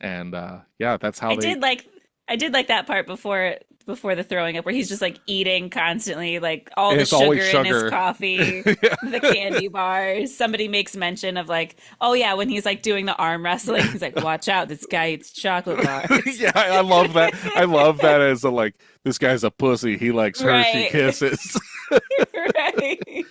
And yeah, that's how I they. did like I did like that part before the throwing up where he's just like eating constantly, like all And the it's always sugar in his sugar. coffee, Yeah. the candy bars. Somebody makes mention of like, oh yeah, when he's like doing the arm wrestling, he's like, watch out, this guy eats chocolate bars. Yeah, I love that. I love that as a like this guy's a pussy. He likes Hershey Right. kisses. Right.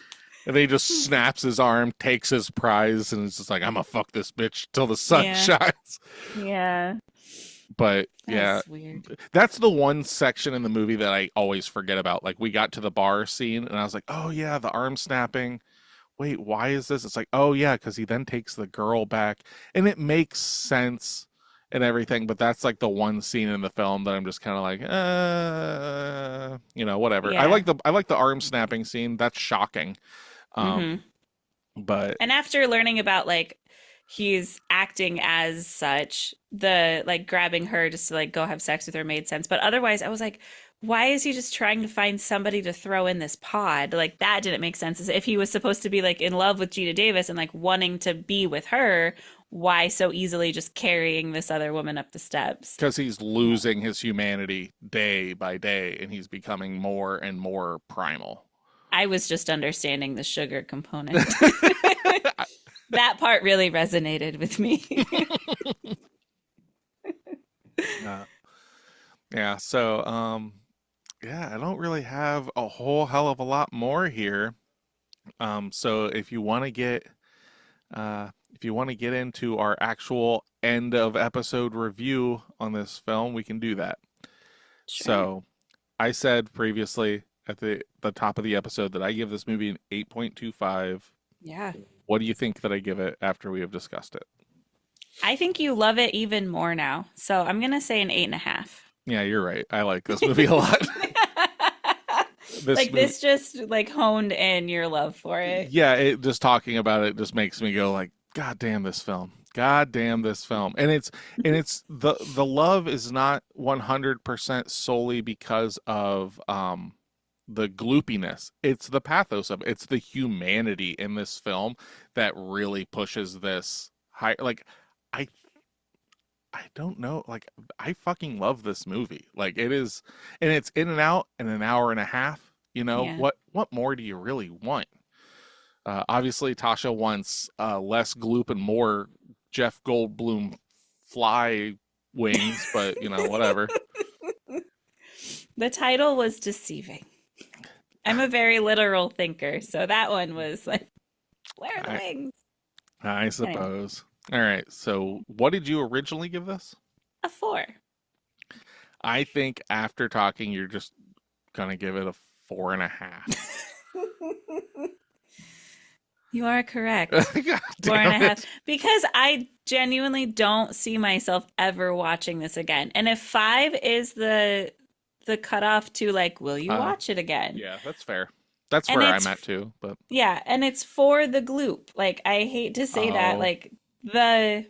And then he just snaps his arm, takes his prize, and it's just like, I'm gonna fuck this bitch till the sun Yeah. shines. Yeah. But That yeah, was weird. that's the one section in the movie that I always forget about. Like we got to the bar scene and I was like, oh yeah, the arm snapping. Wait, why is this? It's like, oh yeah, because he then takes the girl back. And it makes sense and everything, but that's like the one scene in the film that I'm just kind of like, whatever. Yeah. I like the arm snapping scene. That's shocking. Um, Hmm. but And after learning about like he's acting as such, the like grabbing her just to like go have sex with her made sense. But otherwise, I was like, why is he just trying to find somebody to throw in this pod? Like that didn't make sense. As if he was supposed to be like in love with Gina Davis and like wanting to be with her, why so easily just carrying this other woman up the steps? because he's losing his humanity day by day and he's becoming more and more primal. I was just understanding the sugar component. That part really resonated with me. Yeah. Yeah, so yeah, I don't really have a whole hell of a lot more here. So if you want to get into our actual end of episode review on this film, we can do that. Sure. So, I said previously at the top of the episode that I give this movie an 8.25. Yeah. What do you think that I give it after we have discussed it? I think you love it even more now. So I'm gonna say an 8.5. Yeah, you're right. I like this movie a lot. This Like movie, this just like honed in your love for it. yeah, it just talking about it just makes me go like, God damn this film. God damn this film. And it's the love is not 100% solely because of the gloopiness. It's the pathos of it. It's the humanity in this film that really pushes this high. Like I I don't know. Like I fucking love this movie. Like it is, and it's in and out in an hour and a half. You know Yeah. what more do you really want? Obviously, Tasha wants less gloop and more Jeff Goldblum fly wings, but whatever. The title was deceiving. I'm a very literal thinker, so that one was like, where are the I, wings? I Anyway, suppose. All right. So, what did you originally give this? a 4. I think after talking, you're just gonna give it a 4.5. You are correct. God Four and damn a half. it. Because I genuinely don't see myself ever watching this again. And if 5 is the cutoff to like, will you Uh, watch it again? yeah, that's fair. That's And where it's I'm at too. But yeah, and it's for the gloop. Like I hate to say that, oh, like the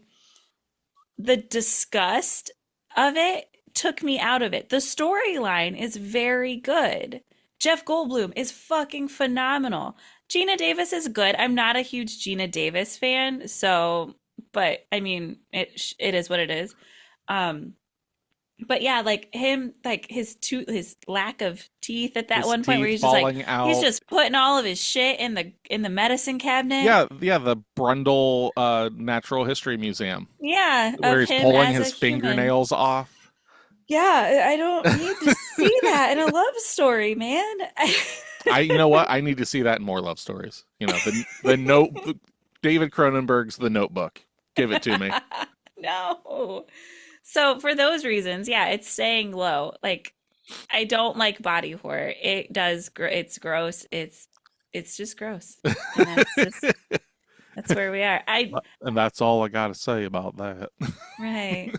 disgust of it took me out of it. The storyline is very good. Jeff Goldblum is fucking phenomenal. Gina Davis is good. I'm not a huge Gina Davis fan, so but I mean, it is what it is. Um but yeah, like him, like his lack of teeth at that his one point where teeth he's just like falling he's out. just putting all of his shit in the medicine cabinet. Yeah, yeah, the Brundle Natural History Museum Yeah, where of he's him pulling as a his human. fingernails off. I don't need to see that in a love story, man. You know what? I need to see that in more love stories. The note, David Cronenberg's The Notebook. Give it to me. No. So for those reasons, yeah, it's staying low. Like I don't like body horror. It's gross. It's just gross. And that's where we are. And that's all I got to say about that. Right.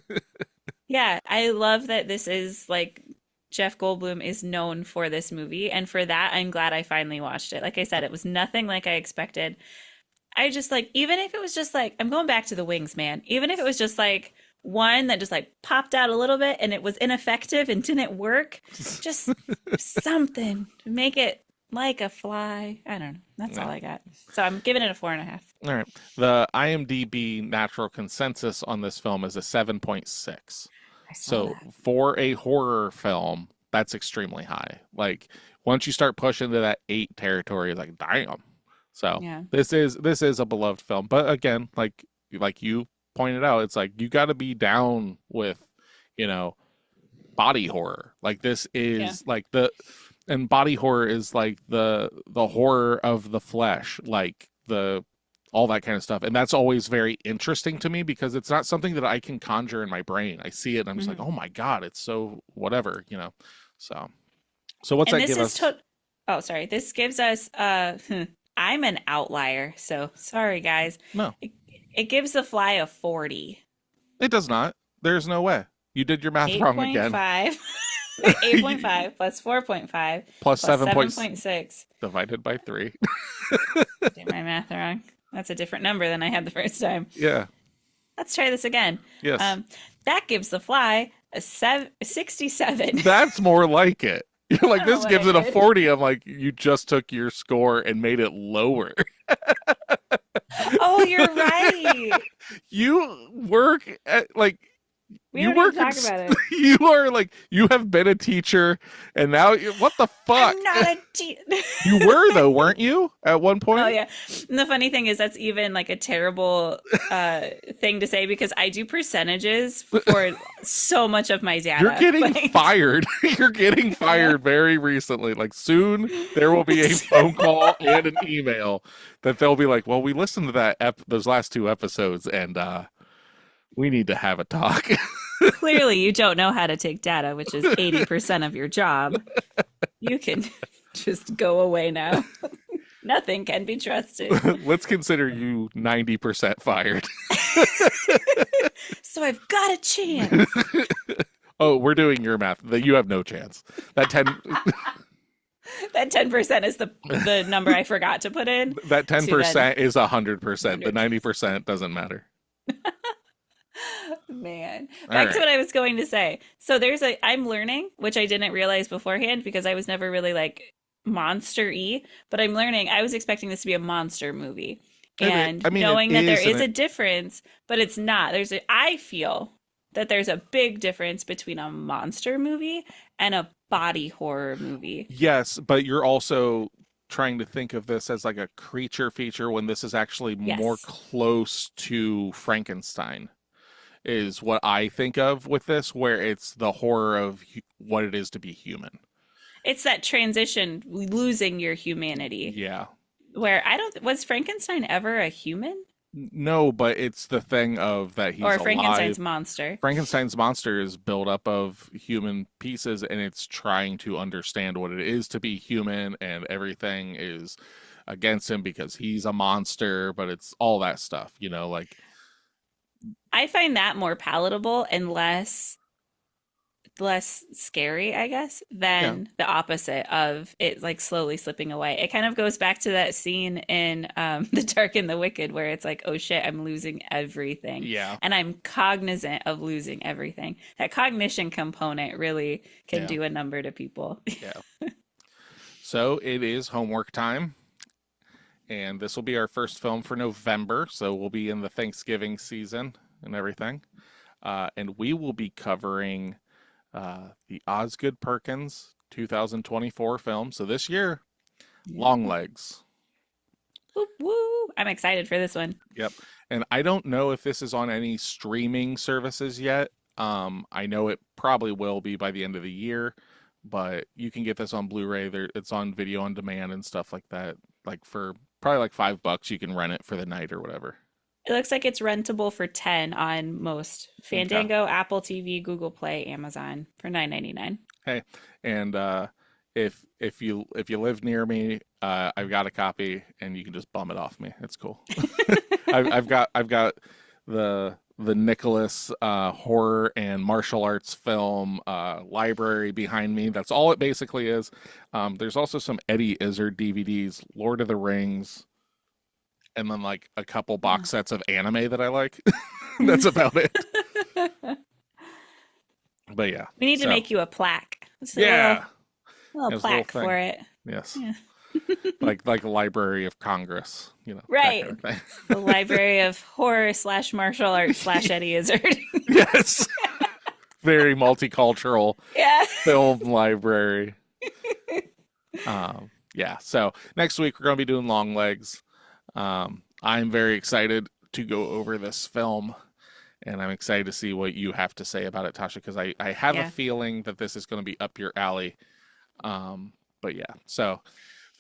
Yeah, I love that this is like Jeff Goldblum is known for this movie, and for that I'm glad I finally watched it. Like I said, it was nothing like I expected. I just like, even if it was just like, I'm going back to the wings, man. Even if it was just like one that just like popped out a little bit and it was ineffective and didn't work, just something to make it like a fly. I don't know. That's all Yeah. I got. So I'm giving it a 4.5. All right. The IMDb natural consensus on this film is a 7.6. I saw So that. for a horror film, that's extremely high. Like once you start pushing to that 8 territory, like damn. So Yeah. this is a beloved film, but again, like you pointed out, it's like you got to be down with, you know, body horror. Like this Yeah. is like the and body horror is like the horror of the flesh, like the all that kind of stuff. And that's always very interesting to me because it's not something that I can conjure in my brain. I see it and I'm just like, Mhm. "Oh my God, it's so whatever." So so what's And that this give is us? oh, sorry. This gives us I'm an outlier, so sorry guys. No, It, it gives the fly a 40. it does not. There's no way. You did your math wrong again. 8.5. 8.5 plus 4.5 Plus plus 7 points 7.6. divided by 3. Did my math wrong? That's a different number than I had the first time. Yeah. Let's try this again. Yes. That gives the fly a 67. That's more like it. You're I like, don't know this what gives I it a did. 40. I'm like, you just took your score and made it lower. Oh, you're right. You work at like We you don't need work to in talk about it. you are like you have been a teacher and now what the fuck? I'm not a G. You were though, weren't you? At one Oh point? yeah. And the funny thing is that's even like a terrible thing to say because I do percentages for so much of my You're data. getting Like, fired. You're getting yeah. fired very recently. Like soon there will be a phone call and an email that they'll be like, "Well, we listened to those last 2 episodes and we need to have a talk." Clearly you don't know how to take data, which is 80% of your job. You can just go away now. Nothing can be trusted. Let's consider you 90% fired. So I've got a chance. Oh, we're doing your math. That you have no chance. That 10 That 10% is the number I forgot to put in. that To then 10% is 100%. The 100. 90% doesn't matter. Man, All back to right. what I was going to say. So I'm learning, which I didn't realize beforehand because I was never really like monster-y, but I'm learning. I was expecting this to be a monster movie. And I mean, it knowing that there is, and is a difference, but it's not. I feel that there's a big difference between a monster movie and a body horror movie. yes, but you're also trying to think of this as like a creature feature when this is actually more Yes. close to Frankenstein, is what I think of with this, where it's the horror of what it is to be human. It's that transition, losing your humanity. Yeah. Where I don't, was Frankenstein ever a human? No, but it's the thing of that he's Or alive. Frankenstein's monster? Frankenstein's monster is built up of human pieces and it's trying to understand what it is to be human, and everything is against him because he's a monster, but it's all that stuff, like I find that more palatable and less scary, I guess, yeah. than the opposite of it like slowly slipping away. It kind of goes back to that scene in The Dark and the Wicked where it's like, oh shit, I'm losing everything. Yeah. And I'm cognizant of losing everything. That cognition component really can Yeah. do a number to people. Yeah. So it is homework time. And this will be our first film for November. So we'll be in the Thanksgiving season and everything. And we will be covering the Osgood Perkins 2024 film. So this year, Long Legs. Woo, woo. I'm excited for this one. Yep. And I don't know if this is on any streaming services yet. I know it probably will be by the end of the year, but you can get this on Blu-ray. There, it's on video on demand and stuff like that. Like for probably like $5, you can rent it for the night or whatever. It looks like it's rentable for 10 on most Okay. Fandango, Apple TV, Google Play, Amazon for 9.99. Hey, and if you live near me, I've got a copy, and you can just bum it off me. It's cool. I've got the Nicholas horror and martial arts film library behind me. That's all it basically is. There's also some Eddie Izzard DVDs, Lord of the Rings, and then like a couple box sets of anime that I like. That's about it. But yeah, We need to so make you a plaque. Just a yeah, little it's a little plaque thing. for it. Yes, Yeah. like a Library of Congress, that Right. kind of thing. The Library of Horror slash Martial Arts slash Eddie Izzard. Yes, very multicultural Yeah. film library. Yeah. So next week we're going to be doing Long Legs. I'm very excited to go over this film, and I'm excited to see what you have to say about it, Tasha, because I have a Yeah. feeling that this is going to be up your alley. But yeah. So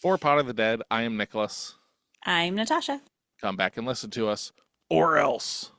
for Pot of the Dead, I am Nicholas. I'm Natasha. Come back and listen to us, or else.